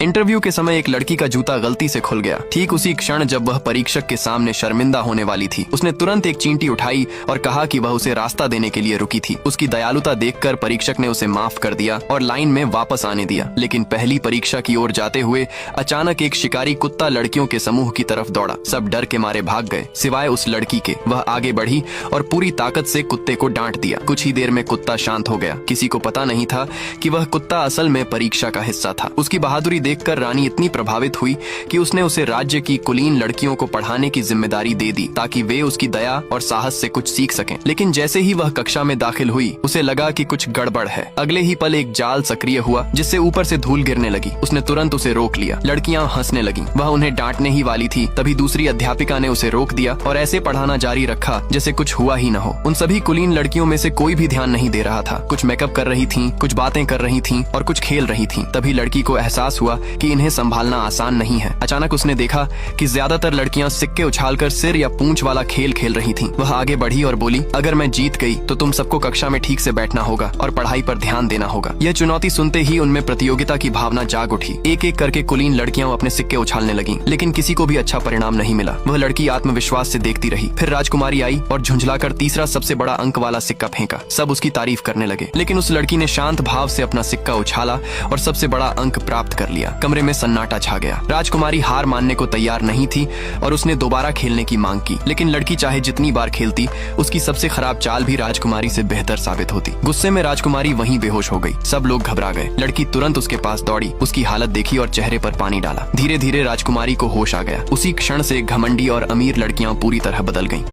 Interview के समय एक लड़की का जूता गलती से खुल गया। ठीक उसी क्षण जब वह परीक्षक के सामने शर्मिंदा होने वाली थी, उसने तुरंत एक चींटी उठाई और कहा कि वह उसे रास्ता देने के लिए रुकी थी। उसकी दयालुता देखकर परीक्षक ने उसे माफ कर दिया और लाइन में वापस आने दिया। लेकिन पहली परीक्षा की ओर जाते हुए अचानक एक शिकारी कुत्ता लड़कियों के समूह की तरफ दौड़ा। सब डर के मारे भाग गए, सिवाय उस लड़की के। वह आगे बढ़ी और पूरी ताकत से कुत्ते को डांट दिया। कुछ ही देर में कुत्ता शांत हो गया। किसी को पता नहीं था कि वह कुत्ता असल में परीक्षा का हिस्सा था। उसकी बहादुरी देखकर रानी इतनी प्रभावित हुई कि उसने उसे राज्य की कुलीन लड़कियों को पढ़ाने की जिम्मेदारी दे दी, ताकि वे उसकी दया और साहस से कुछ सीख सकें। लेकिन जैसे ही वह कक्षा में दाखिल हुई, उसे लगा कि कुछ गड़बड़ है। अगले ही पल एक जाल सक्रिय हुआ जिससे ऊपर से धूल गिरने लगी। उसने तुरंत उसे रोक लिया। लड़कियां हंसने लगीं। वह उन्हें डांटने ही वाली थी, तभी दूसरी अध्यापिका ने उसे रोक दिया और ऐसे पढ़ाना जारी रखा जैसे कुछ हुआ ही न हो। उन सभी कुलीन लड़कियों में से कोई भी ध्यान नहीं दे रहा था। कुछ मेकअप कर रही थीं, कुछ बातें कर रही थीं और कुछ खेल रही थीं। तभी लड़की को एहसास हुआ कि इन्हें संभालना आसान नहीं है। अचानक उसने देखा कि ज्यादातर लड़कियां सिक्के उछालकर सिर या पूंछ वाला खेल खेल रही थीं। वह आगे बढ़ी और बोली, अगर मैं जीत गई तो तुम सबको कक्षा में ठीक से बैठना होगा और पढ़ाई पर ध्यान देना होगा। यह चुनौती सुनते ही उनमें प्रतियोगिता की भावना जाग उठी। एक एक करके कुलीन लड़कियां अपने सिक्के उछालने लगीं, लेकिन किसी को भी अच्छा परिणाम नहीं मिला। वह लड़की आत्मविश्वास से देखती रही। फिर राजकुमारी आई और झुंझलाकर तीसरा सबसे बड़ा अंक वाला सिक्का फेंका। सब उसकी तारीफ करने लगे, लेकिन उस लड़की ने शांत भाव से अपना सिक्का उछाला और सबसे बड़ा अंक प्राप्त कर लिया। कमरे में सन्नाटा छा गया। राजकुमारी हार मानने को तैयार नहीं थी और उसने दोबारा खेलने की मांग की। लेकिन लड़की चाहे जितनी बार खेलती, उसकी सबसे खराब चाल भी राजकुमारी से बेहतर साबित होती। गुस्से में राजकुमारी वहीं बेहोश हो गई। सब लोग घबरा गए। लड़की तुरंत उसके पास दौड़ी, उसकी हालत देखी और चेहरे पर पानी डाला। धीरे धीरे राजकुमारी को होश आ गया। उसी क्षण से घमंडी और अमीर लड़कियां पूरी तरह बदल गईं।